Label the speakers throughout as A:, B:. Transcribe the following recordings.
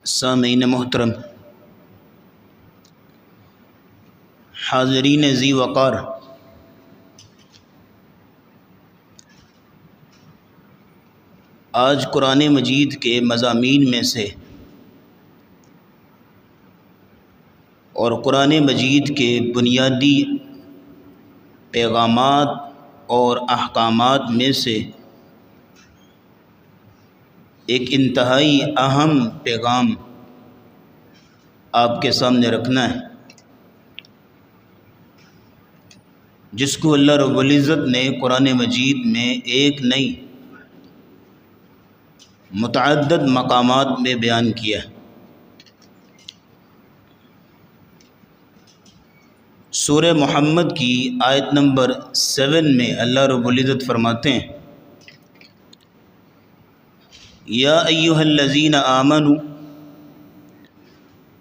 A: سامعین محترم، حاضرین ذی وقار، آج قرآن مجید کے مضامین میں سے اور قرآن مجید کے بنیادی پیغامات اور احکامات میں سے ایک انتہائی اہم پیغام آپ کے سامنے رکھنا ہے، جس کو اللہ رب العزت نے قرآن مجید میں ایک نہیں متعدد مقامات میں بیان کیا ہے۔ سورہ محمد کی آیت نمبر 7 میں اللہ رب العزت فرماتے ہیں، یا ایھا الذین آمنوا،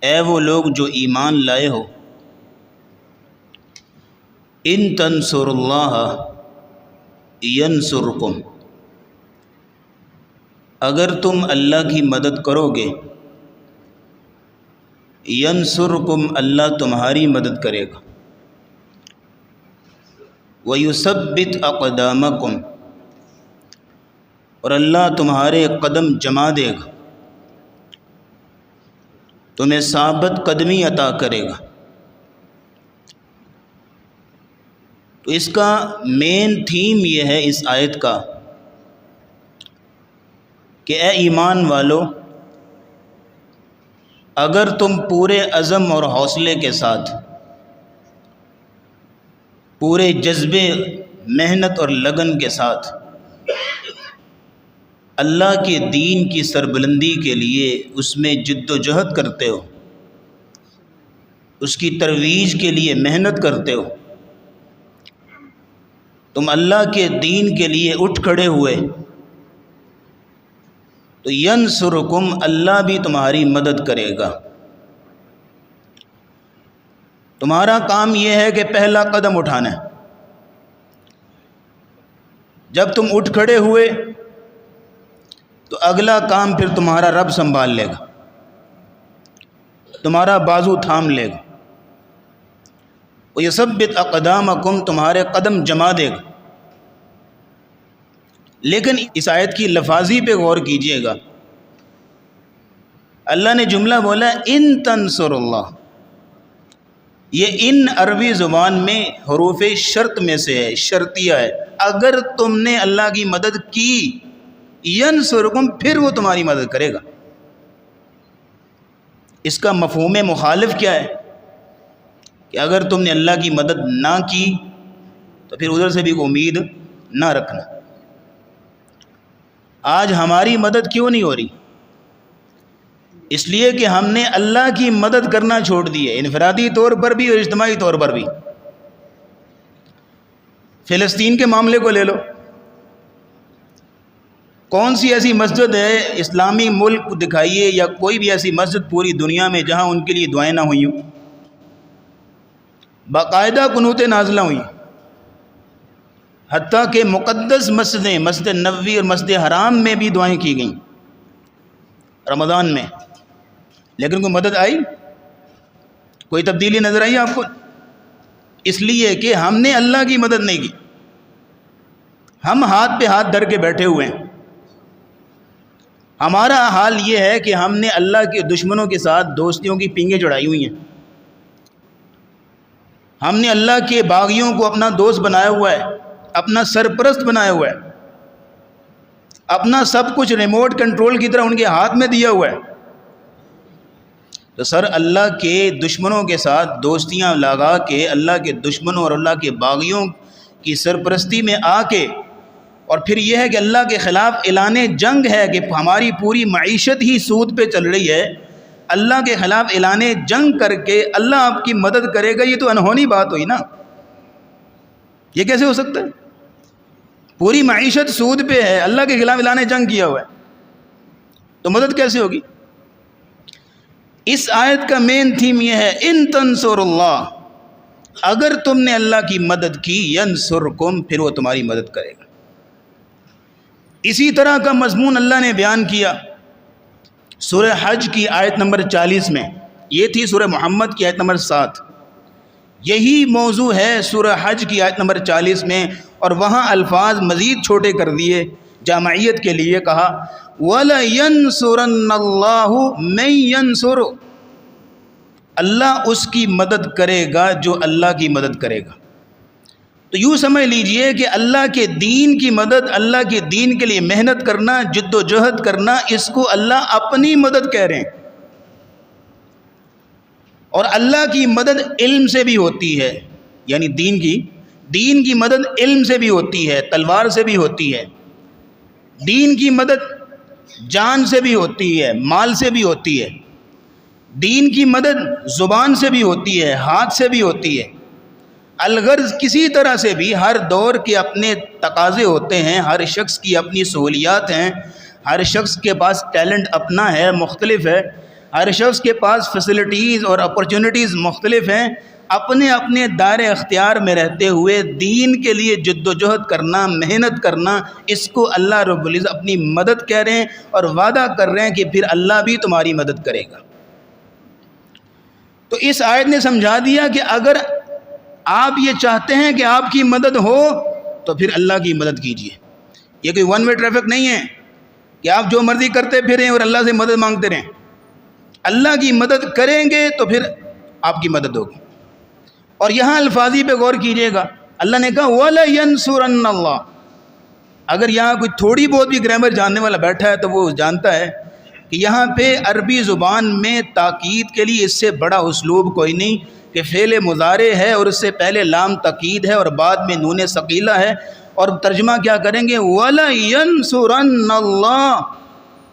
A: اے وہ لوگ جو ایمان لائے ہو، ان تنصروا اللہ ینصرکم، اگر تم اللہ کی مدد کرو گے، ینصرکم، اللہ تمہاری مدد کرے گا، وَيُثَبِّتْ أَقْدَامَكُمْ، اور اللہ تمہارے قدم جما دے گا، تمہیں ثابت قدمی عطا کرے گا۔ تو اس کا مین تھیم یہ ہے اس آیت کا کہ اے ایمان والو، اگر تم پورے عزم اور حوصلے کے ساتھ، پورے جذبے، محنت اور لگن کے ساتھ اللہ کے دین کی سربلندی کے لیے اس میں جد و جہد کرتے ہو، اس کی ترویج کے لیے محنت کرتے ہو، تم اللہ کے دین کے لیے اٹھ کھڑے ہوئے، تو ینصرکم، اللہ بھی تمہاری مدد کرے گا۔ تمہارا کام یہ ہے کہ پہلا قدم اٹھانا ہے۔ جب تم اٹھ کھڑے ہوئے تو اگلا کام پھر تمہارا رب سنبھال لے گا، تمہارا بازو تھام لے گا، وَيُثَبِّتْ أَقْدَامَكُمْ، تمہارے قدم جما دے گا۔ لیکن اس آیت کی لفاظی پہ غور کیجئے گا، اللہ نے جملہ بولا ان تنصروا اللہ، یہ ان عربی زبان میں حروف شرط میں سے ہے، شرطیہ ہے، اگر تم نے اللہ کی مدد کی، ینصرکم، پھر وہ تمہاری مدد کرے گا۔ اس کا مفہوم مخالف کیا ہے کہ اگر تم نے اللہ کی مدد نہ کی تو پھر ادھر سے بھی کوئی امید نہ رکھنا۔ آج ہماری مدد کیوں نہیں ہو رہی؟ اس لیے کہ ہم نے اللہ کی مدد کرنا چھوڑ دی ہے، انفرادی طور پر بھی اور اجتماعی طور پر بھی۔ فلسطین کے معاملے کو لے لو، کون سی ایسی مسجد ہے، اسلامی ملک دکھائیے یا کوئی بھی ایسی مسجد پوری دنیا میں جہاں ان کے لیے دعائیں نہ ہوئی ہوں، باقاعدہ قنوت نازلہ ہوئی، حتیٰ کہ مقدس مسجدیں، مسجد نبوی اور مسجد حرام میں بھی دعائیں کی گئیں رمضان میں، لیکن کوئی مدد آئی؟ کوئی تبدیلی نظر آئی آپ کو؟ اس لیے کہ ہم نے اللہ کی مدد نہیں کی، ہم ہاتھ پہ ہاتھ دھر کے بیٹھے ہوئے ہیں۔ ہمارا حال یہ ہے کہ ہم نے اللہ کے دشمنوں کے ساتھ دوستیوں کی پینگیں چڑھائی ہوئی ہیں، ہم نے اللہ کے باغیوں کو اپنا دوست بنایا ہوا ہے، اپنا سرپرست بنایا ہوا ہے، اپنا سب کچھ ریموٹ کنٹرول کی طرح ان کے ہاتھ میں دیا ہوا ہے۔ تو سر، اللہ کے دشمنوں کے ساتھ دوستیاں لگا کے، اللہ کے دشمنوں اور اللہ کے باغیوں کی سرپرستی میں آ کے، اور پھر یہ ہے کہ اللہ کے خلاف اعلان جنگ ہے کہ ہماری پوری معیشت ہی سود پہ چل رہی ہے، اللہ کے خلاف اعلان جنگ کر کے اللہ آپ کی مدد کرے گا، یہ تو انہونی بات ہوئی نا۔ یہ کیسے ہو سکتا ہے؟ پوری معیشت سود پہ ہے، اللہ کے خلاف اعلان جنگ کیا ہوا ہے، تو مدد کیسے ہوگی؟ اس آیت کا مین تھیم یہ ہے، ان تنصروا اللہ، اگر تم نے اللہ کی مدد کی، ینصرکم، پھر وہ تمہاری مدد کرے گا۔ اسی طرح کا مضمون اللہ نے بیان کیا سورہ حج کی آیت نمبر 40 میں، یہ تھی سورہ محمد کی آیت نمبر 7، یہی موضوع ہے سورہ حج کی آیت نمبر 40 میں، اور وہاں الفاظ مزید چھوٹے کر دیے جامعیت کے لیے، کہا وَلَيَنْصُرَنَّ اللَّهُ مَن يَنْصُرُ، اللہ اس کی مدد کرے گا جو اللہ کی مدد کرے گا۔ تو یوں سمجھ لیجئے کہ اللہ کے دین کی مدد، اللہ کے دین کے لیے محنت کرنا، جد و جہد کرنا، اس کو اللہ اپنی مدد کہہ رہے ہیں۔ اور اللہ کی مدد علم سے بھی ہوتی ہے، یعنی دین کی مدد علم سے بھی ہوتی ہے، تلوار سے بھی ہوتی ہے، دین کی مدد جان سے بھی ہوتی ہے، مال سے بھی ہوتی ہے، دین کی مدد زبان سے بھی ہوتی ہے، ہاتھ سے بھی ہوتی ہے۔ الغرض کسی طرح سے بھی ہر دور کے اپنے تقاضے ہوتے ہیں، ہر شخص کی اپنی سہولیات ہیں، ہر شخص کے پاس ٹیلنٹ اپنا ہے، مختلف ہے، ہر شخص کے پاس فیسلٹیز اور اپرچونٹیز مختلف ہیں۔ اپنے اپنے دائرے اختیار میں رہتے ہوئے دین کے لیے جد و جہد کرنا، محنت کرنا، اس کو اللہ رب العزت اپنی مدد کہہ رہے ہیں، اور وعدہ کر رہے ہیں کہ پھر اللہ بھی تمہاری مدد کرے گا۔ تو اس آیت نے سمجھا دیا کہ اگر آپ یہ چاہتے ہیں کہ آپ کی مدد ہو تو پھر اللہ کی مدد کیجیے۔ یہ کوئی ون وے ٹریفک نہیں ہے کہ آپ جو مرضی کرتے پھریں اور اللہ سے مدد مانگتے رہیں۔ اللہ کی مدد کریں گے تو پھر آپ کی مدد ہوگی۔ اور یہاں الفاظی پہ غور کیجیے گا، اللہ نے کہا وَلَيَنْصُرَنَّ اللَّهُ۔ اگر یہاں کوئی تھوڑی بہت بھی گرامر جاننے والا بیٹھا ہے تو وہ جانتا ہے کہ یہاں پہ عربی زبان میں تاکید کے لیے اس سے بڑا اسلوب کوئی نہیں کہ فعل مضارع ہے اور اس سے پہلے لام تاکید ہے اور بعد میں نون ثقیلہ ہے، اور ترجمہ کیا کریں گے وَلَيَنْصُرَنَّ اللَّهُ،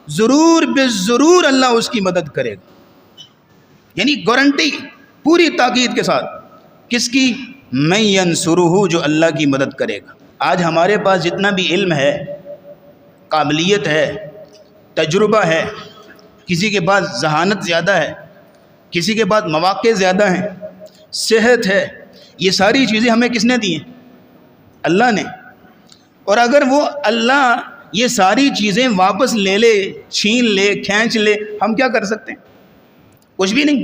A: ضرور بالضرور اللہ اس کی مدد کرے گا، یعنی گارنٹی پوری تاکید کے ساتھ۔ کس کی؟ مَن يَنْصُرُهُ، جو اللہ کی مدد کرے گا۔ آج ہمارے پاس جتنا بھی علم ہے، قابلیت ہے، تجربہ ہے، کسی کے پاس ذہانت زیادہ ہے، کسی کے پاس مواقع زیادہ ہیں، صحت ہے، یہ ساری چیزیں ہمیں کس نے دی ہیں؟ اللہ نے۔ اور اگر وہ اللہ یہ ساری چیزیں واپس لے لے، چھین لے، کھینچ لے، ہم کیا کر سکتے ہیں؟ کچھ بھی نہیں۔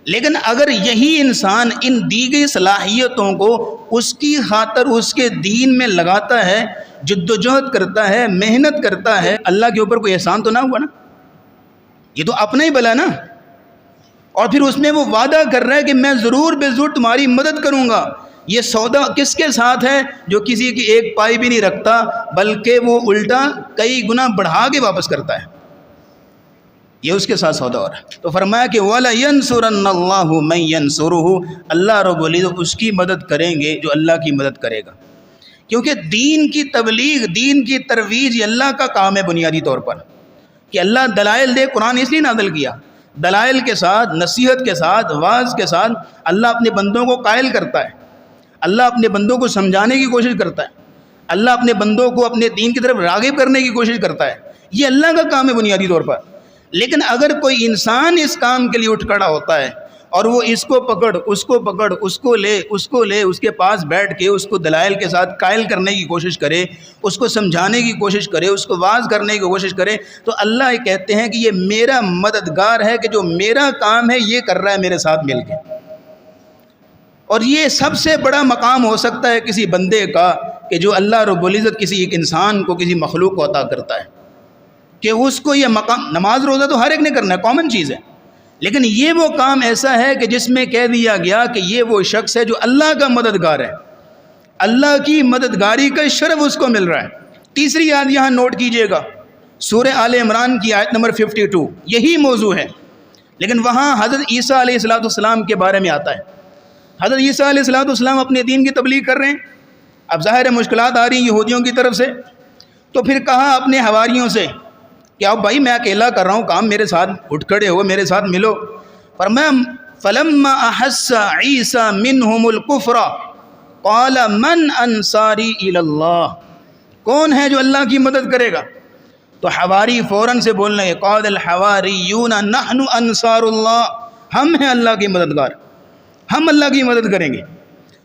A: لیکن اگر یہی انسان ان دی گئی صلاحیتوں کو اس کی خاطر اس کے دین میں لگاتا ہے، جد و جہد کرتا ہے، محنت کرتا ہے، اللہ کے اوپر کوئی احسان تو نہ ہوا نا؟ یہ تو اپنا ہی بلا نا۔ اور پھر اس میں وہ وعدہ کر رہا ہے کہ میں ضرور بے ضرور تمہاری مدد کروں گا۔ یہ سودا کس کے ساتھ ہے؟ جو کسی کی ایک پائی بھی نہیں رکھتا، بلکہ وہ الٹا کئی گنا بڑھا کے واپس کرتا ہے، یہ اس کے ساتھ سودا ہو رہا ہے۔ تو فرمایا کہ وَلَيَنْصُرَنَّ اللَّهُ مَن يَنْصُرُهُ، اللہ رب العزت اس کی مدد کریں گے جو اللہ کی مدد کرے گا، کیونکہ دین کی تبلیغ، دین کی ترویج یہ اللہ کا کام ہے بنیادی طور پر، کہ اللہ دلائل دے۔ قرآن اس لیے نازل کیا، دلائل کے ساتھ، نصیحت کے ساتھ، واعظ کے ساتھ اللہ اپنے بندوں کو قائل کرتا ہے، اللہ اپنے بندوں کو سمجھانے کی کوشش کرتا ہے، اللہ اپنے بندوں کو اپنے دین کی طرف راغب کرنے کی کوشش کرتا ہے۔ یہ اللہ کا کام ہے بنیادی طور پر۔ لیکن اگر کوئی انسان اس کام کے لیے اٹھ کھڑا ہوتا ہے اور وہ اس کو پکڑ، اس کو پکڑ، اس کو لے، اس کو لے، اس کے پاس بیٹھ کے اس کو دلائل کے ساتھ قائل کرنے کی کوشش کرے، اس کو سمجھانے کی کوشش کرے، اس کو واعظ کرنے کی کوشش کرے، تو اللہ یہ کہتے ہیں کہ یہ میرا مددگار ہے، کہ جو میرا کام ہے یہ کر رہا ہے میرے ساتھ مل کے۔ اور یہ سب سے بڑا مقام ہو سکتا ہے کسی بندے کا کہ جو اللہ رب العزت کسی ایک انسان کو، کسی مخلوق کو عطا کرتا ہے، کہ اس کو یہ مقام، نماز روزہ تو ہر ایک نے کرنا ہے، کامن چیز ہے، لیکن یہ وہ کام ایسا ہے کہ جس میں کہہ دیا گیا کہ یہ وہ شخص ہے جو اللہ کا مددگار ہے، اللہ کی مددگاری کا شرف اس کو مل رہا ہے۔ تیسری آیت یہاں نوٹ کیجئے گا، سورہ آل عمران کی آیت نمبر 52، یہی موضوع ہے، لیکن وہاں حضرت عیسیٰ علیہ السلام کے بارے میں آتا ہے۔ حضرت عیسیٰ علیہ السلام اپنے دین کی تبلیغ کر رہے ہیں، اب ظاہر مشکلات آ رہی ہیں یہودیوں کی طرف سے، تو پھر کہا اپنے حواریوں سے کہ اب بھائی میں اکیلا کر رہا ہوں کام، میرے ساتھ اٹھ کھڑے ہو، میرے ساتھ ملو۔ فرمایا فَلَمَّا أَحَسَّ عِيسَى مِنْهُمُ الْكُفْرَ قَالَ مَنْ أَنصَارِي إِلَى اللَّهِ، کون ہے جو اللہ کی مدد کرے گا؟ تو حواری فوراً سے بولنے لگے قَالَ الْحَوَارِيُّونَ نَحْنُ أَنصَارُ اللَّهِ، ہم ہیں اللہ کی مددگار، ہم اللہ کی مدد کریں گے۔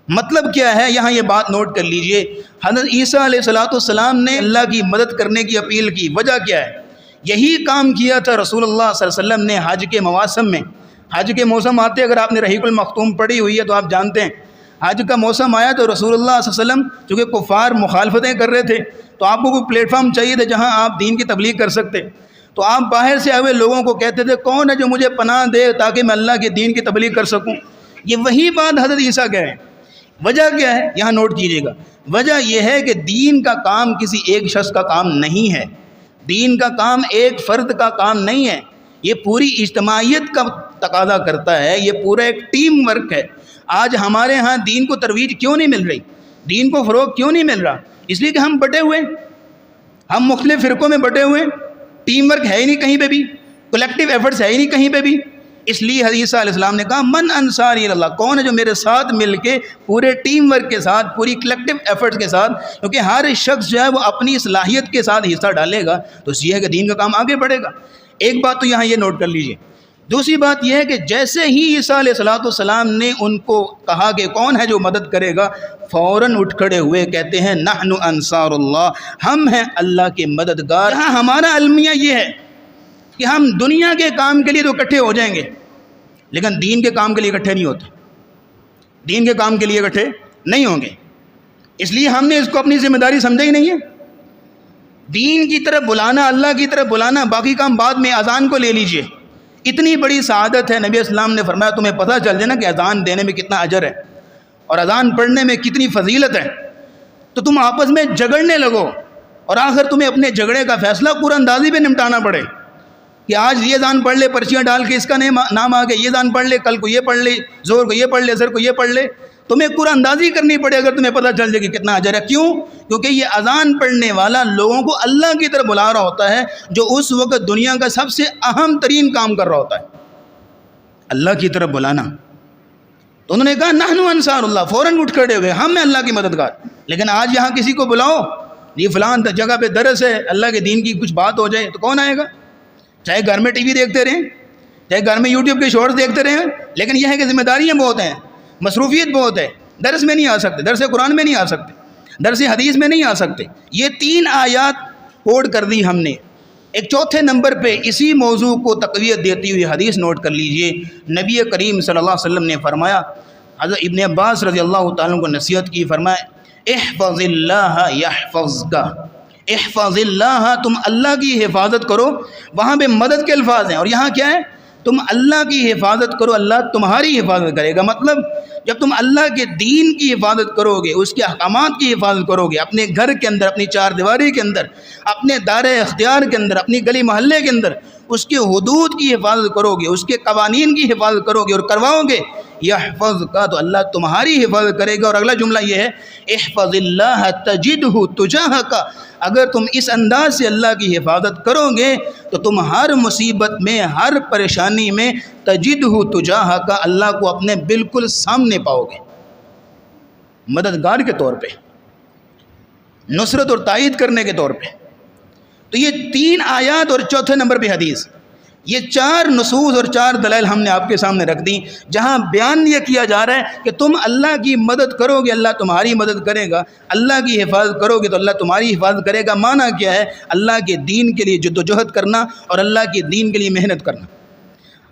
A: مطلب کیا ہے؟ یہاں یہ بات نوٹ کر لیجئے، حضرت عیسیٰ علیہ السلام نے اللہ کی مدد کرنے کی اپیل کی، وجہ کیا ہے؟ یہی کام کیا تھا رسول اللہ صلی اللہ علیہ وسلم نے حج کے مواسم میں. حج کے موسم آتے، اگر آپ نے رحیق المختوم پڑھی ہوئی ہے تو آپ جانتے ہیں حج کا موسم آیا تو رسول اللہ صلی اللہ علیہ وسلم چونکہ کفار مخالفتیں کر رہے تھے تو آپ کو کوئی پلیٹ فارم چاہیے تھا جہاں آپ دین کی تبلیغ کر سکتے. تو آپ باہر سے آئے ہوئے لوگوں کو کہتے تھے کون ہے جو مجھے پناہ دے تاکہ میں اللہ کے دین کی تبلیغ کر سکوں. یہ وہی بات حضرت عیسیٰ کہہ رہے ہیں. وجہ کیا ہے یہاں نوٹ کیجیے گا. وجہ یہ ہے کہ دین کا کام کسی ایک شخص کا کام نہیں ہے. دین کا کام ایک فرد کا کام نہیں ہے. یہ پوری اجتماعیت کا تقاضا کرتا ہے. یہ پورا ایک ٹیم ورک ہے. آج ہمارے ہاں دین کو ترویج کیوں نہیں مل رہی، دین کو فروغ کیوں نہیں مل رہا؟ اس لیے کہ ہم بٹے ہوئے، ہم مختلف فرقوں میں بٹے ہوئے. ٹیم ورک ہے ہی نہیں کہیں پہ بھی، کلیکٹیو ایفرٹس ہے ہی نہیں کہیں پہ بھی. اس لیے حضرت عیسیٰ علیہ السلام نے کہا من انصاری اللہ، کون ہے جو میرے ساتھ مل کے پورے ٹیم ورک کے ساتھ، پوری کلیکٹیو ایفرٹس کے ساتھ، کیونکہ ہر شخص جو ہے وہ اپنی صلاحیت کے ساتھ حصہ ڈالے گا تو اس یہ ہے کہ دین کا کام آگے بڑھے گا. ایک بات تو یہاں یہ نوٹ کر لیجئے. دوسری بات یہ ہے کہ جیسے ہی عیسیٰ علیہ السلام نے ان کو کہا کہ کون ہے جو مدد کرے گا، فوراً اٹھ کھڑے ہوئے کہتے ہیں نحن انصار اللہ، ہم ہیں اللہ کے مددگار. یہاں ہمارا المیہ یہ ہے کہ ہم دنیا کے کام کے لیے تو اکٹھے ہو جائیں گے لیکن دین کے کام کے لیے اکٹھے نہیں ہوتے، دین کے کام کے لیے اکٹھے نہیں ہوں گے. اس لیے ہم نے اس کو اپنی ذمہ داری سمجھا ہی نہیں ہے. دین کی طرف بلانا، اللہ کی طرف بلانا، باقی کام بعد میں. اذان کو لے لیجئے، اتنی بڑی سعادت ہے. نبی اسلام نے فرمایا تمہیں پتہ چل جائے نا کہ اذان دینے میں کتنا اجر ہے اور اذان پڑھنے میں کتنی فضیلت ہے تو تم آپس میں جھگڑنے لگو اور آخر تمہیں اپنے جھگڑے کا فیصلہ قرآن اندازی پہ نمٹانا پڑے کہ آج یہ اذان پڑھ لے، پرچیاں ڈال کے اس کا نام آ گیا، یہ اذان پڑھ لے، کل کو یہ پڑھ لے، زور کو یہ پڑھ لے، اثر کو یہ پڑھ لے. تمہیں قرآن اندازی کرنی پڑے اگر تمہیں پتہ چل جائے کہ کتنا اجر ہے. کیوں؟ کیونکہ یہ اذان پڑھنے والا لوگوں کو اللہ کی طرف بلا رہا ہوتا ہے جو اس وقت دنیا کا سب سے اہم ترین کام کر رہا ہوتا ہے، اللہ کی طرف بلانا. تو انہوں نے کہا نحن انصار اللہ، فوراً اٹھ کھڑے ہوئے ہم ہیں اللہ کی مددگار. لیکن آج یہاں کسی کو بلاؤ، یہ فلان جگہ پہ درس ہے، اللہ کے دین کی کچھ بات ہو جائے تو کون آئے گا؟ چاہے گھر میں ٹی وی دیکھتے رہیں، چاہے گھر میں یوٹیوب کے شارٹس دیکھتے رہیں، لیکن یہ ہے کہ ذمہ داریاں بہت ہیں، مصروفیت بہت ہے. درس میں نہیں آ سکتے، درس قرآن میں نہیں آ سکتے، درس حدیث میں نہیں آ سکتے. یہ 3 آیات کوڈ کر دی ہم نے. ایک چوتھے نمبر پہ اسی موضوع کو تقویت دیتی ہوئی حدیث نوٹ کر لیجئے. نبی کریم صلی اللہ علیہ وسلم نے فرمایا، حضرت ابن عباس رضی اللہ تعالیٰ کو نصیحت کی، فرمایا احفظ اللہ یحفظک، احفظ اللہ، تم اللہ کی حفاظت کرو. وہاں پہ مدد کے الفاظ ہیں اور یہاں کیا ہے؟ تم اللہ کی حفاظت کرو، اللہ تمہاری حفاظت کرے گا. مطلب جب تم اللہ کے دین کی حفاظت کرو گے، اس کے احکامات کی حفاظت کرو گے، اپنے گھر کے اندر، اپنی 4 دیواری کے اندر، اپنے دار اختیار کے اندر، اپنی گلی محلے کے اندر اس کے حدود کی حفاظت کرو گے، اس کے قوانین کی حفاظت کرو گے اور کرواؤ گے، یحفظ کا، تو اللہ تمہاری حفاظت کرے گا. اور اگلا جملہ یہ ہے احفظ اللہ تجدہ تجاہک، اگر تم اس انداز سے اللہ کی حفاظت کرو گے تو تم ہر مصیبت میں، ہر پریشانی میں تجدہ تجاہک، اللہ کو اپنے بالکل سامنے پاؤ گے، مددگار کے طور پہ، نصرت اور تائید کرنے کے طور پہ. تو یہ 3 آیات اور چوتھے نمبر پہ حدیث، یہ 4 نصوص اور 4 دلائل ہم نے آپ کے سامنے رکھ دیں جہاں بیان یہ کیا جا رہا ہے کہ تم اللہ کی مدد کرو گے اللہ تمہاری مدد کرے گا، اللہ کی حفاظت کرو گے تو اللہ تمہاری حفاظت کرے گا. معنی کیا ہے؟ اللہ کے دین کے لیے جدوجہد کرنا اور اللہ کے دین کے لیے محنت کرنا.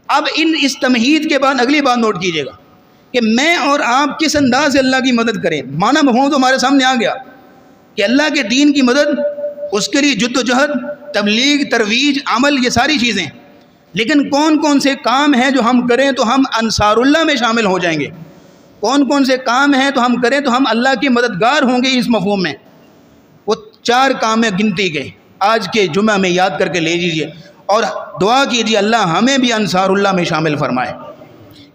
A: اب اس تمہید کے بعد اگلی بات نوٹ کیجیے گا کہ میں اور آپ کس انداز سے اللہ کی مدد کریں. معنی مفہوم تو ہمارے سامنے آ گیا کہ اللہ کے دین کی مدد، اس کے لیے جدوجہد، تبلیغ، ترویج، عمل، یہ ساری چیزیں. لیکن کون کون سے کام ہیں جو ہم کریں تو ہم انصار اللہ میں شامل ہو جائیں گے؟ کون کون سے کام ہیں تو ہم کریں تو ہم اللہ کے مددگار ہوں گے؟ اس مفہوم میں وہ 4 کام گنتی گئے. آج کے جمعہ میں یاد کر کے لے لیجیے اور دعا کیجیے اللہ ہمیں بھی انصار اللہ میں شامل فرمائے،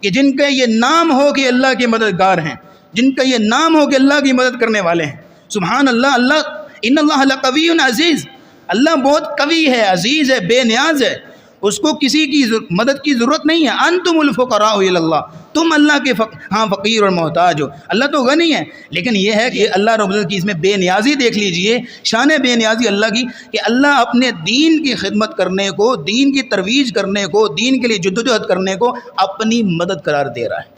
A: کہ جن کا یہ نام ہو کہ اللہ کے مددگار ہیں، جن کا یہ نام ہو کہ اللہ کی مدد کرنے والے ہیں. سبحان اللہ. اللہ ان اللہ لقوی عزیز، اللہ بہت قوی ہے، عزیز ہے، بے نیاز ہے، اس کو کسی کی مدد کی ضرورت نہیں ہے. انتم الفقراء الی اللہ، تم اللہ کے فقیر اور محتاج ہو. اللہ تو غنی ہے، لیکن یہ ہے کہ اللہ رب العزت کی اس میں بے نیازی دیکھ لیجئے، شان بے نیازی اللہ کی، کہ اللہ اپنے دین کی خدمت کرنے کو، دین کی ترویج کرنے کو، دین کے لیے جدوجہد کرنے کو اپنی مدد قرار دے رہا ہے.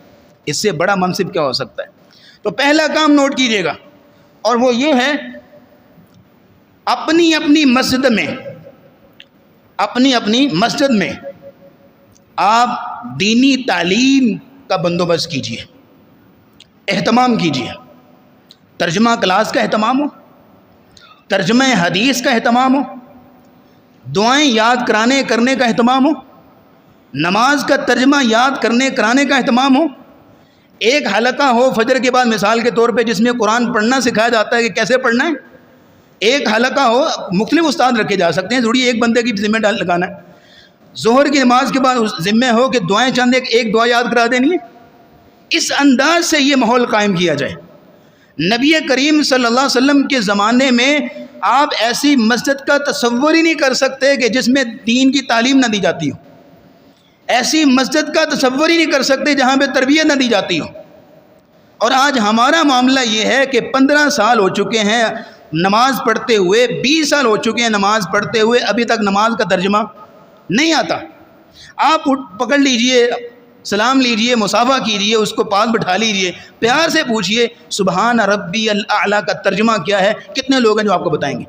A: اس سے بڑا منصب کیا ہو سکتا ہے؟ تو پہلا کام نوٹ کیجئے گا اور وہ یہ ہے، اپنی اپنی مسجد میں اپنی اپنی مسجد میں آپ دینی تعلیم کا بندوبست کیجیے، اہتمام کیجیے، ترجمہ کلاس کا اہتمام ہو، ترجمہ حدیث کا اہتمام ہو، دعائیں یاد کرنے کا اہتمام ہو، نماز کا ترجمہ یاد کرانے کا اہتمام ہو، ایک حلقہ ہو فجر کے بعد مثال کے طور پہ جس میں قرآن پڑھنا سکھایا جاتا ہے کہ کیسے پڑھنا ہے، ایک حلقہ ہو، مختلف استاد رکھے جا سکتے ہیں، ضروری ایک بندے کی ذمہ لگانا ہے، ظہر کی نماز کے بعد ذمہ ہو کہ دعائیں چند ایک دعا یاد کرا دینی ہے، اس انداز سے یہ ماحول قائم کیا جائے۔ نبی کریم صلی اللہ علیہ وسلم کے زمانے میں آپ ایسی مسجد کا تصور ہی نہیں کر سکتے کہ جس میں دین کی تعلیم نہ دی جاتی ہو، ایسی مسجد کا تصور ہی نہیں کر سکتے جہاں پہ تربیت نہ دی جاتی ہو۔ اور آج ہمارا معاملہ یہ ہے کہ 15 سال ہو چکے ہیں نماز پڑھتے ہوئے، 20 سال ہو چکے ہیں نماز پڑھتے ہوئے، ابھی تک نماز کا ترجمہ نہیں آتا۔ آپ پکڑ لیجئے، سلام لیجئے، مصافحہ کیجئے، اس کو پاس بٹھا لیجئے، پیار سے پوچھئے سبحان ربی الاعلیٰ کا ترجمہ کیا ہے، کتنے لوگ ہیں جو آپ کو بتائیں گے؟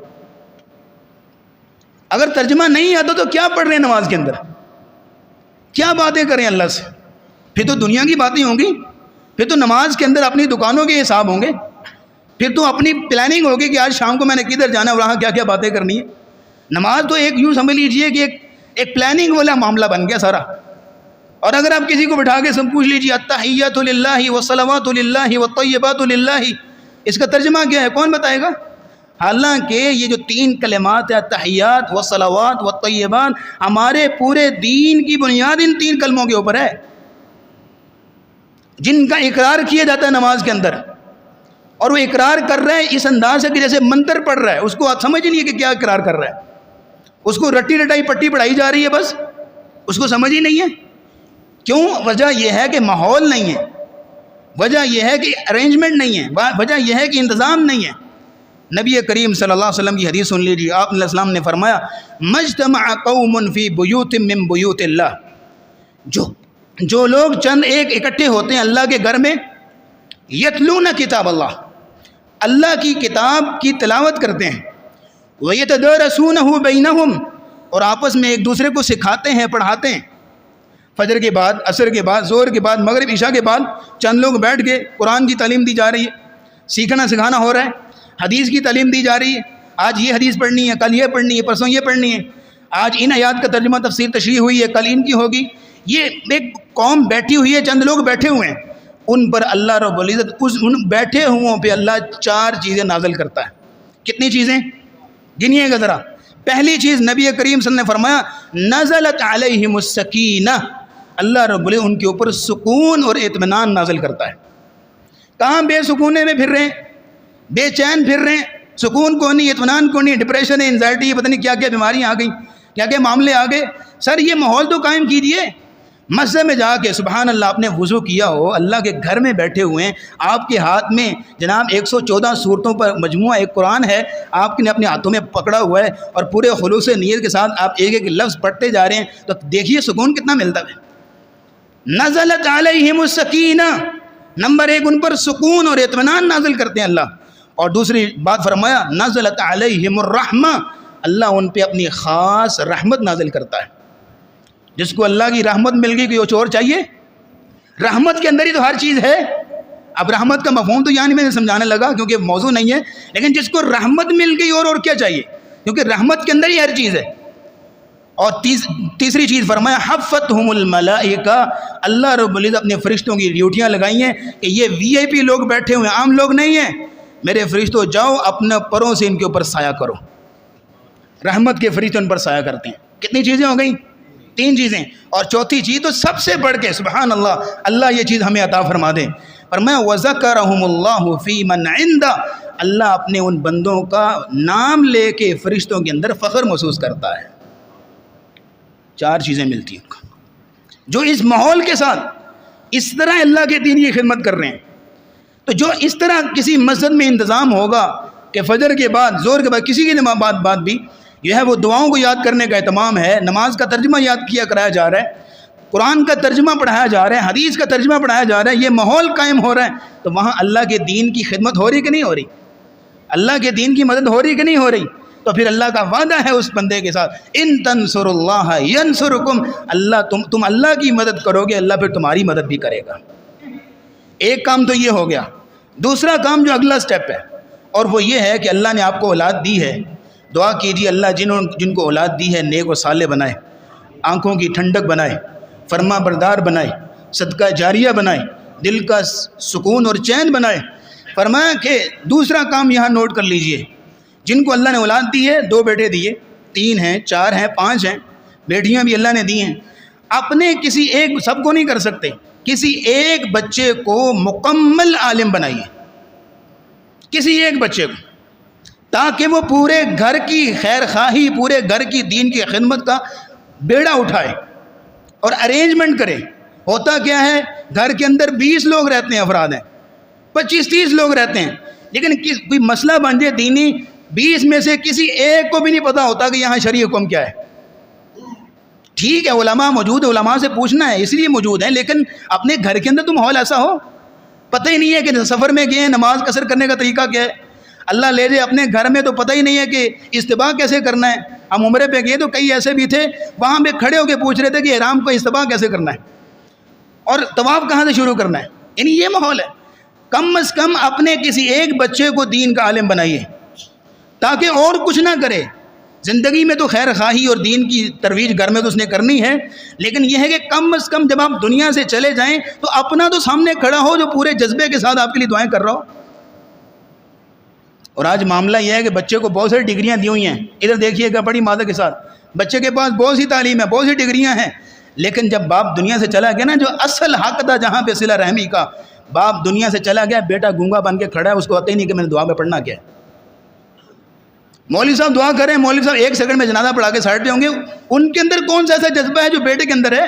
A: اگر ترجمہ نہیں آتا تو کیا پڑھ رہے ہیں نماز کے اندر؟ کیا باتیں کریں اللہ سے؟ پھر تو دنیا کی باتیں ہوں گی، پھر تو نماز کے اندر اپنی دکانوں کے حساب ہوں گے، پھر تو اپنی پلاننگ ہوگی کہ آج شام کو میں نے کدھر جانا ہے اور وہاں کیا کیا باتیں کرنی ہے۔ نماز تو ایک یوں سمجھ لیجئے کہ ایک پلاننگ والا معاملہ بن گیا سارا۔ اور اگر آپ کسی کو بٹھا کے سب پوچھ لیجئے التحیات للہ والصلوات للہ والطیبات للہ، اس کا ترجمہ کیا ہے، کون بتائے گا؟ حالانکہ یہ جو 3 کلمات ہیں التحیات والصلوات والطیبات، ہمارے پورے دین کی بنیاد ان 3 کلموں کے اوپر ہے، جن کا اقرار کیا جاتا ہے نماز کے اندر۔ اور وہ اقرار کر رہا ہے اس انداز سے کہ جیسے منتر پڑھ رہا ہے، اس کو سمجھ نہیں ہے کہ کیا اقرار کر رہا ہے، اس کو رٹی رٹائی پٹی پڑھائی جا رہی ہے، بس اس کو سمجھ ہی نہیں ہے۔ کیوں؟ وجہ یہ ہے کہ ماحول نہیں ہے، وجہ یہ ہے کہ ارینجمنٹ نہیں ہے، وجہ یہ ہے کہ انتظام نہیں ہے۔ نبی کریم صلی اللہ علیہ وسلم کی حدیث سن لیجیے، آپ علیہ السلام نے فرمایا مجتمع قوم فی بیوت من بیوت اللہ، جو لوگ چند ایک اکٹھے ہوتے ہیں اللہ کے گھر میں، یتلون کتاب اللہ، اللہ کی کتاب کی تلاوت کرتے ہیں، وَيَتَدَارَسُونَهُ بَيْنَهُمْ، اور آپس میں ایک دوسرے کو سکھاتے ہیں، پڑھاتے ہیں۔ فجر کے بعد، عصر کے بعد، ظہر کے بعد، مغرب عشاء کے بعد چند لوگ بیٹھ کے قرآن کی تعلیم دی جا رہی ہے، سیکھنا سکھانا ہو رہا ہے، حدیث کی تعلیم دی جا رہی ہے، آج یہ حدیث پڑھنی ہے، کل یہ پڑھنی ہے، پرسوں یہ پڑھنی ہے، آج ان آیات کا ترجمہ تفسیر تشریح ہوئی ہے، کل ان کی ہوگی۔ یہ ایک قوم بیٹھی ہوئی ہے، چند لوگ بیٹھے ہوئے ہیں، ان پر اللہ رب العزت ان بیٹھے ہوں پہ اللہ 4 چیزیں نازل کرتا ہے۔ کتنی چیزیں؟ گنیے گا ذرا۔ پہلی چیز نبی کریم صلی اللہ علیہ وسلم نے فرمایا نزلت علیہم السکینہ، اللہ رب العزت ان کے اوپر سکون اور اطمینان نازل کرتا ہے۔ کہاں بے سکونے میں پھر رہے ہیں، بے چین پھر رہے ہیں، سکون کو نہیں، اطمینان کو نہیں، ڈپریشن ہے، انزائٹی ہے، پتہ نہیں کیا کیا بیماریاں آ گئیں، کیا کیا معاملے آ گئے۔ سر یہ ماحول تو قائم کیجئے، مسجد میں جا کے سبحان اللہ آپ نے وضو کیا ہو، اللہ کے گھر میں بیٹھے ہوئے ہیں، آپ کے ہاتھ میں جناب 114 سورتوں پر مجموعہ ایک قرآن ہے، آپ نے اپنے ہاتھوں میں پکڑا ہوا ہے اور پورے خلوص نیت کے ساتھ آپ ایک ایک لفظ پڑھتے جا رہے ہیں، تو دیکھیے سکون کتنا ملتا ہے۔ نزلت علیہم السکینہ، نمبر 1 ان پر سکون اور اطمینان نازل کرتے ہیں اللہ۔ اور دوسری بات فرمایا نزلت علیہم الرحمہ، اللہ ان پہ اپنی خاص رحمت نازل کرتا ہے۔ جس کو اللہ کی رحمت مل گئی کوئی اور چاہیے؟ رحمت کے اندر ہی تو ہر چیز ہے۔ اب رحمت کا مفہوم تو یعنی میں سمجھانے لگا کیونکہ موضوع نہیں ہے، لیکن جس کو رحمت مل گئی اور کیا چاہیے، کیونکہ رحمت کے اندر ہی ہر چیز ہے۔ اور تیسری چیز فرمایا حفتہم الملائکہ، اللہ رب العزت اپنے فرشتوں کی ڈیوٹیاں لگائی ہیں کہ یہ VIP لوگ بیٹھے ہوئے ہیں، عام لوگ نہیں ہیں، میرے فرشتوں جاؤ اپنے پروں سے ان کے اوپر سایہ کرو۔ رحمت کے فرشتے ان پر سایہ کرتے ہیں۔ کتنی چیزیں ہو گئیں؟ 3 چیزیں۔ اور چوتھی چیز تو سب سے بڑھ کے سبحان اللہ، اللہ یہ چیز ہمیں عطا فرما دے، فرمایا وَذَكَرَهُمُ اللَّهُ فِي مَنْ عِنْدَهُ، اللہ اپنے ان بندوں کا نام لے کے فرشتوں کے اندر فخر محسوس کرتا ہے۔ 4 چیزیں ملتی ہیں ان کو، جو اس ماحول کے ساتھ اس طرح اللہ کے دین کی خدمت کر رہے ہیں۔ تو جو اس طرح کسی مسجد میں انتظام ہوگا کہ فجر کے بعد، ظہر کے بعد، کسی کی بعد بھی جو ہے وہ دعاؤں کو یاد کرنے کا اہتمام ہے، نماز کا ترجمہ یاد کرایا جا رہا ہے، قرآن کا ترجمہ پڑھایا جا رہا ہے، حدیث کا ترجمہ پڑھایا جا رہا ہے، یہ ماحول قائم ہو رہا ہے، تو وہاں اللہ کے دین کی خدمت ہو رہی کہ نہیں ہو رہی؟ اللہ کے دین کی مدد ہو رہی کہ نہیں ہو رہی؟ تو پھر اللہ کا وعدہ ہے اس بندے کے ساتھ، ان تنصر اللہ ینصرکم، تم اللہ کی مدد کرو گے، اللہ پھر تمہاری مدد بھی کرے گا۔ ایک کام تو یہ ہو گیا۔ دوسرا کام جو اگلا سٹیپ ہے، اور وہ یہ ہے کہ اللہ نے آپ کو اولاد دی ہے، دعا کیجیے اللہ جن کو اولاد دی ہے نیک و صالح بنائے، آنکھوں کی ٹھنڈک بنائے، فرما بردار بنائے، صدقہ جاریہ بنائے، دل کا سکون اور چین بنائے۔ فرمایا کہ دوسرا کام یہاں نوٹ کر لیجئے، جن کو اللہ نے اولاد دی ہے، 2 بیٹے دیے، 3 ہیں، 4 ہیں، 5 ہیں، بیٹیاں بھی اللہ نے دی ہیں، اپنے کسی ایک، سب کو نہیں کر سکتے، کسی ایک بچے کو مکمل عالم بنائیے، کسی ایک بچے کو، تاکہ وہ پورے گھر کی خیر خواہی، پورے گھر کی دین کی خدمت کا بیڑا اٹھائے اور ارینجمنٹ کرے۔ ہوتا کیا ہے، گھر کے اندر 20 لوگ رہتے ہیں، افراد ہیں، 25-30 لوگ رہتے ہیں، لیکن کوئی مسئلہ بن جائے دینی، 20 میں سے کسی ایک کو بھی نہیں پتا ہوتا کہ یہاں شرعی حکم کیا ہے۔ ٹھیک ہے علماء موجود ہیں، علماء سے پوچھنا ہے، اس لیے موجود ہیں، لیکن اپنے گھر کے اندر تو ماحول ایسا ہو، پتہ ہی نہیں ہے کہ سفر میں گئے ہیں، نماز قصر کرنے کا طریقہ کیا ہے، اللہ لے جائے اپنے گھر میں تو پتہ ہی نہیں ہے کہ استباح کیسے کرنا ہے۔ ہم عمرے پہ گئے تو کئی ایسے بھی تھے، وہاں پہ کھڑے ہو کے پوچھ رہے تھے کہ احرام کو استباح کیسے کرنا ہے اور طواف کہاں سے شروع کرنا ہے۔ یعنی یہ ماحول ہے۔ کم از کم اپنے کسی ایک بچے کو دین کا عالم بنائیے، تاکہ اور کچھ نہ کرے۔ زندگی میں تو خیر خواہی اور دین کی ترویج گھر میں تو اس نے کرنی ہے، لیکن یہ ہے کہ کم از کم جب آپ دنیا سے چلے جائیں تو اپنا تو سامنے کھڑا ہو جو پورے جذبے کے ساتھ آپ کے لیے دعائیں کر رہا ہو۔ اور آج معاملہ یہ ہے کہ بچے کو بہت ساری ڈگریاں دی ہوئی ہیں، ادھر دیکھیے گا بڑی مادہ کے ساتھ، بچے کے پاس بہت سی تعلیم ہے، بہت سی ڈگریاں ہیں، لیکن جب باپ دنیا سے چلا گیا نا، جو اصل حق تھا جہاں پہ صلہ رحمی کا، باپ دنیا سے چلا گیا، بیٹا گونگا بن کے کھڑا ہے، اس کو پتہ ہی نہیں کہ میں نے دعا میں پڑھنا کیا ہے۔ مولوی صاحب دعا کریں، مولوی صاحب 1 سیکنڈ میں جنازہ پڑھا کے سائڈ پہ ہوں گے، ان کے اندر کون سا ایسا جذبہ ہے جو بیٹے کے اندر ہے؟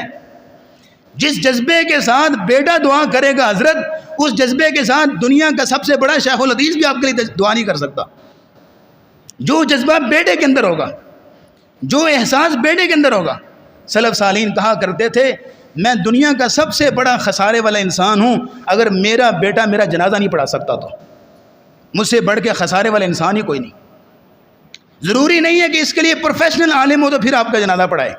A: جس جذبے کے ساتھ بیٹا دعا کرے گا حضرت، اس جذبے کے ساتھ دنیا کا سب سے بڑا شیخ الحدیث بھی آپ کے لیے دعا نہیں کر سکتا۔ جو جذبہ بیٹے کے اندر ہوگا، جو احساس بیٹے کے اندر ہوگا۔ سلف صالحین کہا کرتے تھے میں دنیا کا سب سے بڑا خسارے والا انسان ہوں اگر میرا بیٹا میرا جنازہ نہیں پڑھا سکتا تو، مجھ سے بڑھ کے خسارے والا انسان ہی کوئی نہیں۔ ضروری نہیں ہے کہ اس کے لیے پروفیشنل عالم ہو تو پھر آپ کا جنازہ پڑھائے،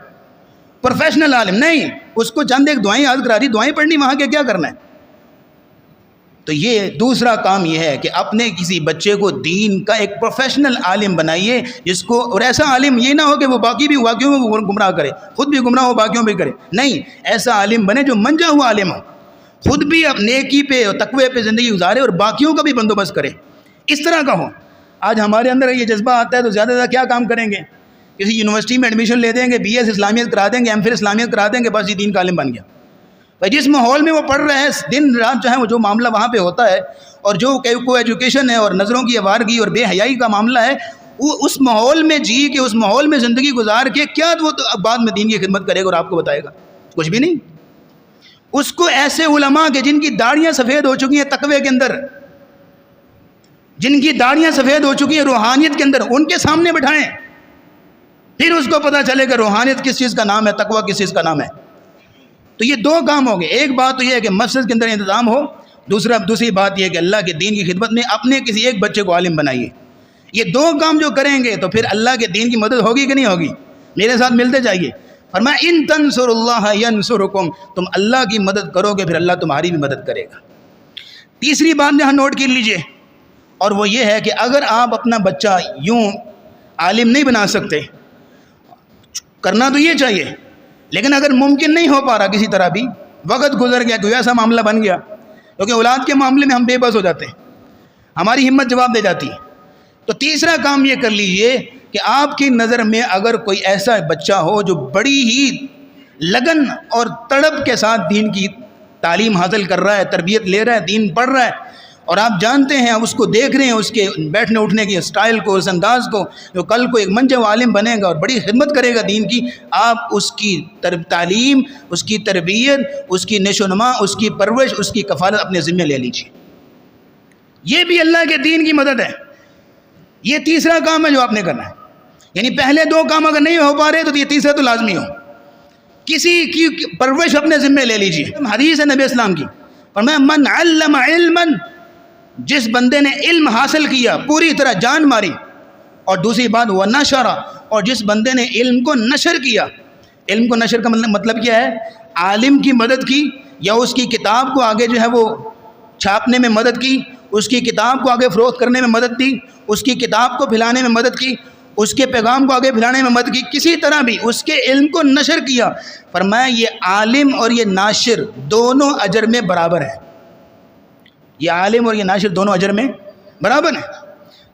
A: پروفیشنل عالم نہیں، اس کو چند ایک دعائیں یاد کرا دی، دعائیں پڑھنی، وہاں کے کیا کرنا ہے۔ تو یہ دوسرا کام یہ ہے کہ اپنے کسی بچے کو دین کا ایک پروفیشنل عالم بنائیے، جس کو، اور ایسا عالم یہ نہ ہو کہ وہ باقی بھی واقعوں میں گمراہ کرے، خود بھی گمراہ ہو باقیوں بھی کرے، نہیں، ایسا عالم بنے جو منجا ہوا عالم ہو، خود بھی نیکی پہ اور تقوی پہ زندگی گزارے اور باقیوں کا بھی بندوبست کرے، اس طرح کا ہو۔ آج ہمارے اندر یہ جذبہ آتا ہے تو زیادہ زیادہ کیا کام کریں گے، کسی یونیورسٹی میں ایڈمیشن لے دیں گے، بی ایس اسلامیت کرا دیں گے، ایم فل اسلامیت کرا دیں گے، بس یہ دین کا عالم بن گیا۔ جس ماحول میں وہ پڑھ رہے ہیں دن رات، جو ہے وہ جو معاملہ وہاں پہ ہوتا ہے، اور جو کو ایجوکیشن ہے اور نظروں کی آوارگی اور بے حیائی کا معاملہ ہے، وہ اس ماحول میں جی کے، اس ماحول میں زندگی گزار کے کیا وہ بعد میں دین کی خدمت کرے گا اور آپ کو بتائے گا؟ کچھ بھی نہیں۔ اس کو ایسے علماء کے جن کی داڑیاں سفید ہو چکی ہیں تقوی کے اندر، جن کی داڑیاں سفید ہو چکی ہیں روحانیت کے اندر، ان کے سامنے بٹھائیں، پھر اس کو پتہ چلے کہ روحانیت کس چیز کا نام ہے، تقوی کس چیز کا نام ہے۔ تو یہ 2 کام ہو گئے۔ ایک بات تو یہ ہے کہ مسجد کے اندر انتظام ہو، دوسری بات یہ ہے کہ اللہ کے دین کی خدمت میں اپنے کسی ایک بچے کو عالم بنائیے۔ یہ 2 کام جو کریں گے تو پھر اللہ کے دین کی مدد ہوگی کہ نہیں ہوگی؟ میرے ساتھ ملتے جائیے۔ فرمایا ان تنصر اللہ ینصرکم، تم اللہ کی مدد کرو گے پھر اللہ تمہاری بھی مدد کرے گا۔ تیسری بات یہاں نوٹ کر لیجئے، اور وہ یہ ہے کہ اگر آپ اپنا بچہ یوں عالم نہیں بنا سکتے، کرنا تو یہ چاہیے، لیکن اگر ممکن نہیں ہو پا رہا، کسی طرح بھی وقت گزر گیا، کوئی ایسا معاملہ بن گیا، کیونکہ اولاد کے معاملے میں ہم بے بس ہو جاتے ہیں، ہماری ہمت جواب دے جاتی ہے، تو تیسرا کام یہ کر لیجئے کہ آپ کی نظر میں اگر کوئی ایسا بچہ ہو جو بڑی ہی لگن اور تڑپ کے ساتھ دین کی تعلیم حاصل کر رہا ہے، تربیت لے رہا ہے، دین پڑھ رہا ہے، اور آپ جانتے ہیں، اس کو دیکھ رہے ہیں، اس کے بیٹھنے اٹھنے کی اسٹائل کو، اس انداز کو، جو کل کو ایک منجا عالم بنے گا اور بڑی خدمت کرے گا دین کی، آپ اس کی تعلیم، اس کی تربیت، اس کی نشو و نما، اس کی پرورش، اس کی کفالت اپنے ذمہ لے لیجیے۔ یہ بھی اللہ کے دین کی مدد ہے۔ یہ تیسرا کام ہے جو آپ نے کرنا ہے، یعنی پہلے 2 کام اگر نہیں ہو پا رہے تو یہ تیسرا تو لازمی ہو، کسی کی پرورش اپنے ذمہ لے لیجیے۔ حدیث ہے نبی اسلام کی، فرمایا من علم علما، جس بندے نے علم حاصل کیا، پوری طرح جان ماری، اور دوسری بات وہ نشرہ، اور جس بندے نے علم کو نشر کیا. علم کو نشر کا مطلب کیا ہے؟ عالم کی مدد کی، یا اس کی کتاب کو آگے جو ہے وہ چھاپنے میں مدد کی، اس کی کتاب کو آگے فروخت کرنے میں مدد دی، اس کی کتاب کو پھیلانے میں مدد کی، اس کے پیغام کو آگے پھیلانے میں مدد کی، کسی طرح بھی اس کے علم کو نشر کیا. فرمایا یہ عالم اور یہ ناشر دونوں اجر میں برابر ہیں. یہ عالم اور یہ ناشر دونوں اجر میں برابر ہیں.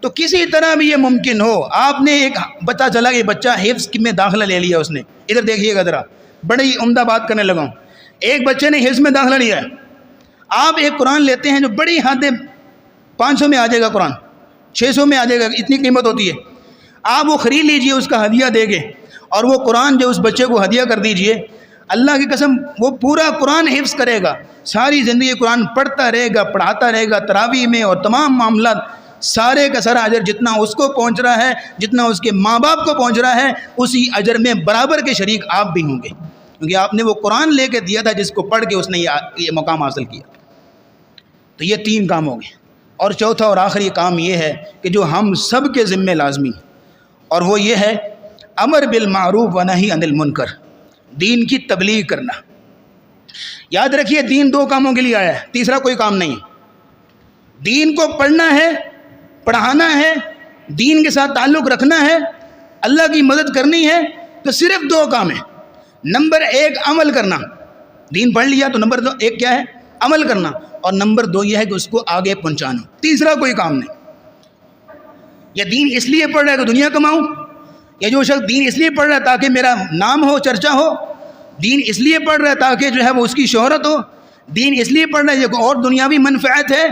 A: تو کسی طرح بھی یہ ممکن ہو. آپ نے ایک پتہ چلا کہ بچہ حفظ میں داخلہ لے لیا اس نے، ادھر دیکھیے گا ذرا، بڑی عمدہ بات کرنے لگا ہوں. ایک بچے نے حفظ میں داخلہ لیا ہے. آپ ایک قرآن لیتے ہیں جو بڑی حد 500 میں آ جائے گا، قرآن 600 میں آ جائے گا، اتنی قیمت ہوتی ہے. آپ وہ خرید لیجئے، اس کا ہدیہ دے گے، اور وہ قرآن جو اس بچے کو ہدیہ کر دیجئے. اللہ کی قسم وہ پورا قرآن حفظ کرے گا، ساری زندگی قرآن پڑھتا رہے گا، پڑھاتا رہے گا، تراویح میں اور تمام معاملات، سارے کا سارا اجر جتنا اس کو پہنچ رہا ہے، جتنا اس کے ماں باپ کو پہنچ رہا ہے، اسی اجر میں برابر کے شریک آپ بھی ہوں گے، کیونکہ آپ نے وہ قرآن لے کے دیا تھا جس کو پڑھ کے اس نے یہ مقام حاصل کیا. تو یہ 3 کام ہو گئے. اور چوتھا اور آخری کام یہ ہے کہ جو ہم سب کے ذمہ لازمی، اور وہ یہ ہے امر بالمعروف و نہی عن المنکر، دین کی تبلیغ کرنا. یاد رکھیے دین 2 کاموں کے لیے آیا ہے، تیسرا کوئی کام نہیں. دین کو پڑھنا ہے، پڑھانا ہے، دین کے ساتھ تعلق رکھنا ہے، اللہ کی مدد کرنی ہے، تو صرف 2 کام ہیں. نمبر 1 عمل کرنا. دین پڑھ لیا تو نمبر 1 کیا ہے؟ عمل کرنا. اور نمبر 2 یہ ہے کہ اس کو آگے پہنچانا. تیسرا کوئی کام نہیں. یا دین اس لیے پڑھ رہا ہے کہ دنیا کماؤں، یا جو شخص دین اس لیے پڑھ رہا ہے تاکہ میرا نام ہو، چرچا ہو، دین اس لیے پڑھ رہا ہے تاکہ جو ہے وہ اس کی شہرت ہو، دین اس لیے پڑھ رہا ہے یہ اور دنیاوی منفعت ہے.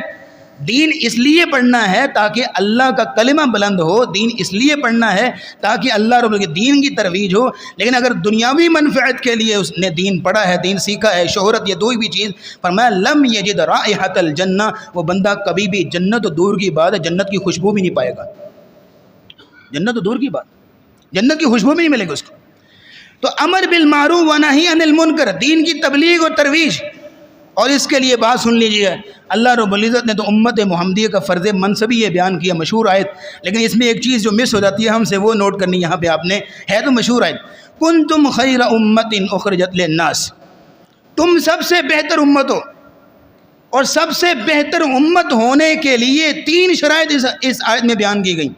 A: دین اس لیے پڑھنا ہے تاکہ اللہ کا کلمہ بلند ہو، دین اس لیے پڑھنا ہے تاکہ اللہ رب کے دین کی ترویج ہو. لیکن اگر دنیاوی منفعت کے لیے اس نے دین پڑھا ہے، دین سیکھا ہے، شہرت، یہ 2 بھی چیز، فرمایا لم یجد رائحۃ الجنہ، وہ بندہ کبھی بھی، جنت تو دور کی بات ہے، جنت کی خوشبو بھی نہیں پائے گا. جنت تو دور کی بات، جنت کی خوشبو بھی نہیں ملے گی اس کو. تو امر بالمعروف و نہی عن المنکر، دین کی تبلیغ اور ترویج. اور اس کے لیے بات سن لیجیے، اللہ رب العزت نے تو امت محمدیہ کا فرض منصبی یہ بیان کیا، مشہور آیت، لیکن اس میں ایک چیز جو مس ہو جاتی ہے ہم سے، وہ نوٹ کرنی یہاں پہ آپ نے، ہے تو مشہور آیت، کنتم خیر امت اخرجت للناس، تم سب سے بہتر امت ہو. اور سب سے بہتر امت ہونے کے لیے 3 شرائط اس آیت میں بیان کی گئی.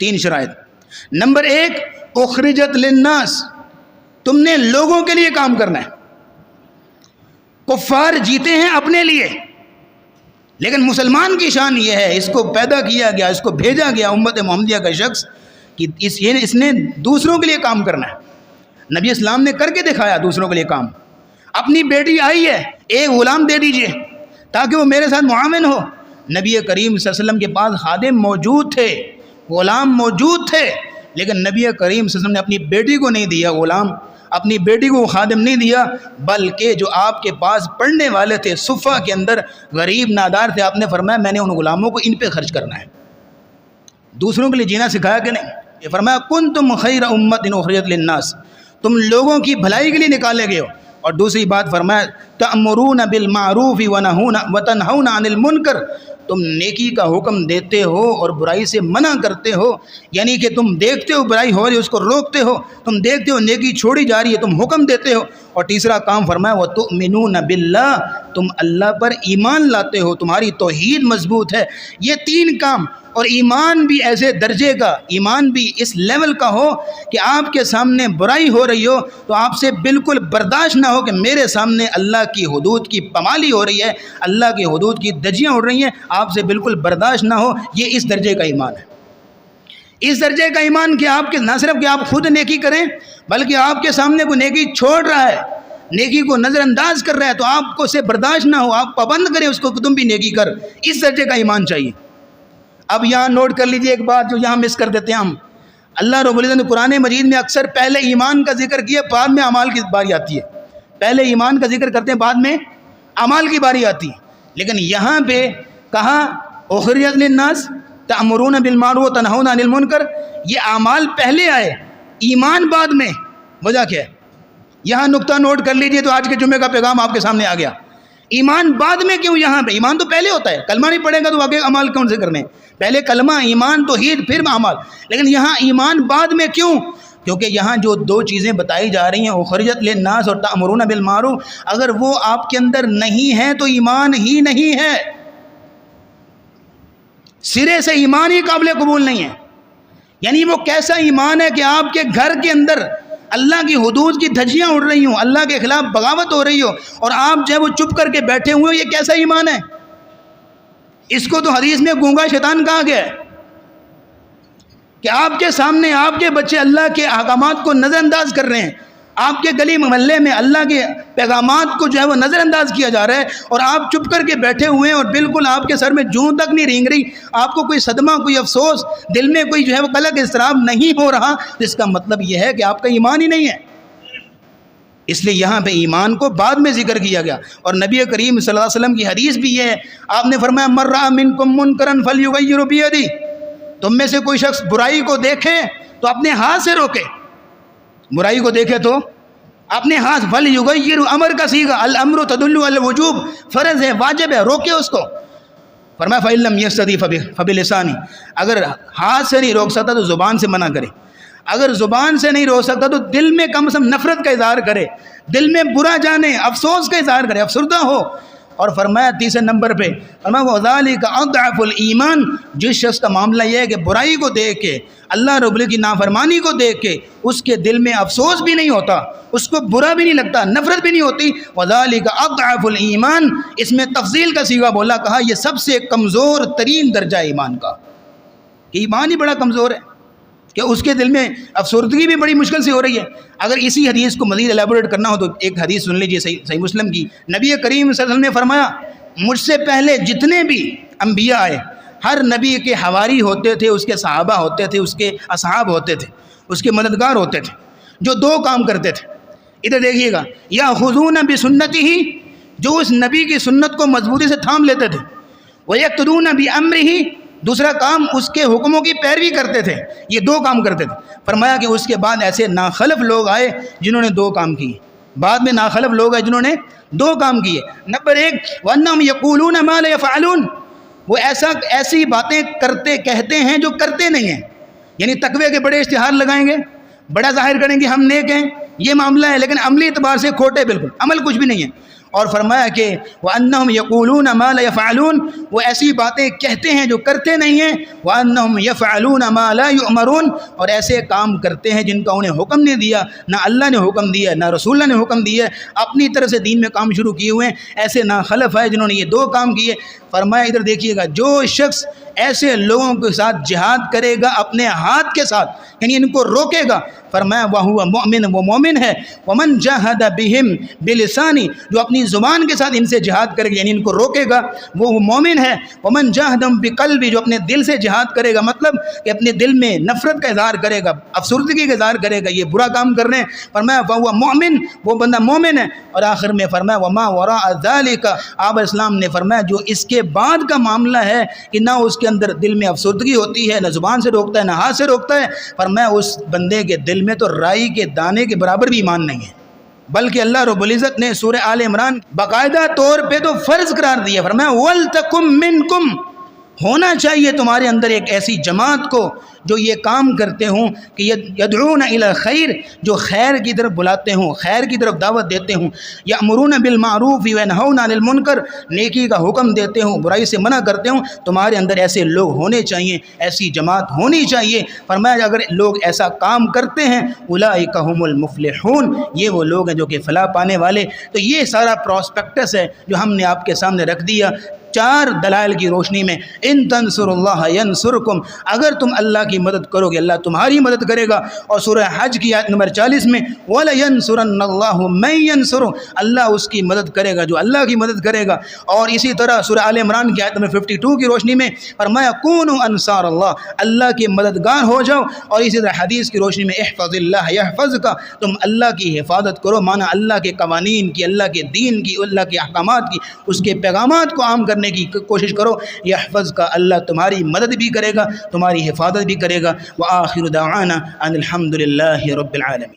A: 3 شرائط. نمبر 1 اخرجت للناس، تم نے لوگوں کے لیے کام کرنا ہے. کفار جیتے ہیں اپنے لیے، لیکن مسلمان کی شان یہ ہے، اس کو پیدا کیا گیا، اس کو بھیجا گیا امت محمدیہ کا شخص کہ اس نے دوسروں کے لیے کام کرنا ہے. نبی اسلام نے کر کے دکھایا دوسروں کے لیے کام. اپنی بیٹی آئی ہے، ایک غلام دے دیجئے تاکہ وہ میرے ساتھ معاون ہو. نبی کریم صلی اللہ علیہ وسلم کے پاس خادم موجود تھے، غلام موجود تھے، لیکن نبی کریم صلی اللہ علیہ وسلم نے اپنی بیٹی کو نہیں دیا غلام، اپنی بیٹی کو خادم نہیں دیا، بلکہ جو آپ کے پاس پڑھنے والے تھے صفہ کے اندر، غریب نادار تھے، آپ نے فرمایا میں نے ان غلاموں کو ان پہ خرچ کرنا ہے. دوسروں کے لیے جینا سکھایا کہ نہیں؟ یہ فرمایا کنتم خیر امت اخرجت للناس، تم لوگوں کی بھلائی کے لیے نکالے گئے ہو. اور دوسری بات فرمایا تأمرون بالمعروف وتنہون عن المنکر، تم نیکی کا حکم دیتے ہو اور برائی سے منع کرتے ہو. یعنی کہ تم دیکھتے ہو برائی ہو رہی ہے اس کو روکتے ہو، تم دیکھتے ہو نیکی چھوڑی جا رہی ہے تم حکم دیتے ہو. اور تیسرا کام فرمایا وتؤمنون باللہ، تم اللہ پر ایمان لاتے ہو، تمہاری توحید مضبوط ہے. یہ 3 کام. اور ایمان بھی ایسے درجے کا، ایمان بھی اس لیول کا ہو کہ آپ کے سامنے برائی ہو رہی ہو تو آپ سے بالکل برداشت نہ ہو کہ میرے سامنے اللہ کی حدود کی پامالی ہو رہی ہے، اللہ کی حدود کی دجیاں اڑ رہی ہیں، آپ سے بالکل برداشت نہ ہو. یہ اس درجے کا ایمان ہے. اس درجے کا ایمان کہ آپ کے نہ صرف کہ آپ خود نیکی کریں، بلکہ آپ کے سامنے کوئی نیکی چھوڑ رہا ہے، نیکی کو نظر انداز کر رہا ہے تو آپ کو سے برداشت نہ ہو، آپ پابند کریں اس کو کہ تم بھی نیکی کر. اس درجے کا ایمان چاہیے. اب یہاں نوٹ کر لیجئے ایک بات جو یہاں مس کر دیتے ہیں ہم. اللہ رب العزت نے قرآن مجید میں اکثر پہلے ایمان کا ذکر کیا، بعد میں اعمال کی باری آتی ہے. پہلے ایمان کا ذکر کرتے ہیں، بعد میں اعمال کی باری آتی ہے. لیکن یہاں پہ کہا اخرجت للناس تأمرون بالمعروف وتنہون عن المنکر، یہ اعمال پہلے آئے، ایمان بعد میں. وجہ کیا ہے؟ یہاں نقطہ نوٹ کر لیجئے تو آج کے جمعے کا پیغام آپ کے سامنے آ گیا. ایمان بعد میں کیوں؟ یہاں پہ ایمان تو پہلے ہوتا ہے، کلمہ نہیں پڑھے گا تو آگے اعمال کون سے کرنے ہیں؟ پہلے کلمہ، ایمان، توحید، پھر اعمال، لیکن یہاں ایمان بعد میں کیوں؟ کیونکہ یہاں جو دو چیزیں بتائی جا رہی ہیں، اخرجت للناس اور تأمرون بالمعروف، اگر وہ آپ کے اندر نہیں ہیں تو ایمان ہی نہیں ہے، سرے سے ایمان ہی قابل قبول نہیں ہے۔ یعنی وہ کیسا ایمان ہے کہ آپ کے گھر کے اندر اللہ کی حدود کی دھجیاں اڑ رہی ہوں، اللہ کے خلاف بغاوت ہو رہی ہو، اور آپ جو ہے وہ چپ کر کے بیٹھے ہوئے، یہ کیسا ایمان ہے؟ اس کو تو حدیث میں گونگا شیطان کہا گیا ہے کہ آپ کے سامنے آپ کے بچے اللہ کے احکامات کو نظر انداز کر رہے ہیں، آپ کے گلی محلے میں اللہ کے پیغامات کو جو ہے وہ نظر انداز کیا جا رہا ہے، اور آپ چپ کر کے بیٹھے ہوئے ہیں، اور بالکل آپ کے سر میں جوں تک نہیں رینگ رہی، آپ کو کوئی صدمہ، کوئی افسوس، دل میں کوئی جو ہے وہ قلق اضطراب نہیں ہو رہا، اس کا مطلب یہ ہے کہ آپ کا ایمان ہی نہیں ہے۔ اس لیے یہاں پہ ایمان کو بعد میں ذکر کیا گیا، اور نبی کریم صلی اللہ علیہ وسلم کی حدیث بھی یہ ہے، آپ نے فرمایا من رأى منکم منکرا فلیغیرہ بیدہ، تم میں سے کوئی شخص برائی کو دیکھے تو اپنے ہاتھ سے روکے، برائی کو دیکھے تو اپنے ہاتھ، فلیغیر، امر کا صیغہ، الامر تدل علی الوجوب، فرض ہے، واجب ہے، روکے اس کو۔ فرمایا فإن لم يستطع فبلسانہ، اگر ہاتھ سے نہیں روک سکتا تو زبان سے منع کرے، اگر زبان سے نہیں روک سکتا تو دل میں کم از کم نفرت کا اظہار کرے، دل میں برا جانے، افسوس کا اظہار کرے، افسردہ ہو۔ اور فرمایا تیسرے نمبر پہ فرمایا وَذَلِكَ أَضْعَفُ الْإِيمَانِ، جس شخص کا معاملہ یہ ہے کہ برائی کو دیکھ کے، اللہ رب العزت کی نافرمانی کو دیکھ کے اس کے دل میں افسوس بھی نہیں ہوتا، اس کو برا بھی نہیں لگتا، نفرت بھی نہیں ہوتی، وَذَلِكَ أَضْعَفُ الْإِيمَانِ، اس میں تفضیل کا صیغہ بولا، کہا یہ سب سے کمزور ترین درجہ ایمان کا، کہ ایمان ہی بڑا کمزور ہے، کہ اس کے دل میں افسردگی بھی بڑی مشکل سے ہو رہی ہے۔ اگر اسی حدیث کو مزید الیبوریٹ کرنا ہو تو ایک حدیث سن لیجئے صحیح مسلم کی، نبی کریم صلی اللہ علیہ وسلم نے فرمایا مجھ سے پہلے جتنے بھی انبیاء آئے، ہر نبی کے حواری ہوتے تھے، اس کے صحابہ ہوتے تھے، اس کے اصحاب ہوتے تھے، اس کے مددگار ہوتے تھے، جو دو کام کرتے تھے۔ ادھر دیکھیے گا، یاخذون بسنتہ، جو اس نبی کی سنت کو مضبوطی سے تھام لیتے تھے، ویقتدون بامرہ، دوسرا کام اس کے حکموں کی پیروی کرتے تھے، یہ دو کام کرتے تھے۔ فرمایا کہ اس کے بعد ایسے ناخلف لوگ آئے جنہوں نے دو کام کیے، بعد میں ناخلف لوگ آئے جنہوں نے دو کام کیے۔ نمبر ایک، وَأَنَّهُمْ يَقُولُونَ مَا لَا يَفْعَلُونَ، وہ ایسی باتیں کہتے ہیں جو کرتے نہیں ہیں، یعنی تقوی کے بڑے اشتہار لگائیں گے، بڑا ظاہر کریں گے ہم نیک ہیں، یہ معاملہ ہے، لیکن عملی اعتبار سے کھوٹے، بالکل عمل کچھ بھی نہیں ہے۔ اور فرمایا کہ وَأَنَّهُمْ يَقُولُونَ مَا لَا يَفْعَلُونَ، وہ ایسی باتیں کہتے ہیں جو کرتے نہیں ہیں، وَأَنَّهُمْ يَفْعَلُونَ مَا لَا يُؤْمَرُونَ، اور ایسے کام کرتے ہیں جن کا انہیں حکم نہیں دیا، نہ اللہ نے حکم دیا، نہ رسول اللہ نے حکم دیا، اپنی طرف سے دین میں کام شروع کیے ہوئے ہیں۔ ایسے ناخلف ہے جنہوں نے یہ دو کام کیے۔ فرمایا ادھر دیکھیے گا، جو شخص ایسے لوگوں کے ساتھ جہاد کرے گا اپنے ہاتھ کے ساتھ، یعنی ان کو روکے گا، فرمایا وَهُوَ مُؤْمِنٌ، وہ مومن ہے، وَمَنْ جَاهَدَ بِهِمْ بِلِسَانِهِ، جو اپنی زبان کے ساتھ ان سے جہاد کرے گا، یعنی ان کو روکے گا، وہ مومن ہے، وَمَنْ جَاهَدَ بِقَلْبِهِ، جو اپنے دل سے جہاد کرے گا، مطلب کہ اپنے دل میں نفرت کا اظہار کرے گا، افسردگی کا اظہار کرے گا، یہ برا کام کر رہے ہیں، فرمایا وَهُوَ مُؤْمِنٌ، وہ بندہ مومن ہے۔ اور آخر میں فرمایا وَمَا وَرَاءَ ذَلِكَ، آپ اسلام نے فرمایا جو اس کے بعد کا معاملہ ہے کہ نہ اس کے اندر دل میں افسردگی ہوتی ہے، نہ زبان سے روکتا ہے، نہ ہاتھ سے روکتا ہے، فرمایا اس بندے کے دل میں تو رائی کے دانے کے برابر بھی ایمان نہیں ہے، بلکہ اللہ رب العزت نے سورہ آل عمران باقاعدہ طور پہ تو فرض قرار دیا، فرمایا وَلْتَكُمْ مِنْكُمْ، ہونا چاہیے تمہارے اندر ایک ایسی جماعت کو جو یہ کام کرتے ہوں کہ یدعون الی الخیر، جو خیر کی طرف بلاتے ہوں، خیر کی طرف دعوت دیتے ہوں، یامرون بالمعروف وینہون عن المنکر، نیکی کا حکم دیتے ہوں، برائی سے منع کرتے ہوں، تمہارے اندر ایسے لوگ ہونے چاہیے، ایسی جماعت ہونی چاہیے۔ فرمایا اگر لوگ ایسا کام کرتے ہیں اولئک هم المفلحون، یہ وہ لوگ ہیں جو کہ فلاح پانے والے۔ تو یہ سارا پراسپیکٹس ہے جو ہم نے آپ کے سامنے رکھ دیا، چار دلائل کی روشنی میں، ان تنصر اللہ ینصرکم، اگر تم اللہ کی مدد کرو گے اللہ تمہاری مدد کرے گا۔ اور سورہ حج کی آیت نمبر 40 میں وَلَيَنْصُرَنَّ اللَّهُ مَن يَنْصُرُهُ، اللہ اس کی مدد کرے گا جو اللہ کی مدد کرے گا۔ اور اسی طرح سورہ آل عمران کی آیت نمبر 52 کی روشنی میں فرمایا کونوا انصار اللہ، اللہ کے مددگار ہو جاؤ۔ اور اسی طرح حدیث کی روشنی میں احفظ اللہ یحفظک، تم اللہ کی حفاظت کرو، مانا اللہ کے قوانین کی، اللہ کے دین کی، اللہ کے احکامات کی، اس کے پیغامات کو عام کرنے کی کوشش کرو، یحفظ کا، اللہ تمہاری مدد بھی کرے گا، تمہاری حفاظت بھی کرے گا۔ وآخر دعوانا ان الحمد للہ رب العالمین۔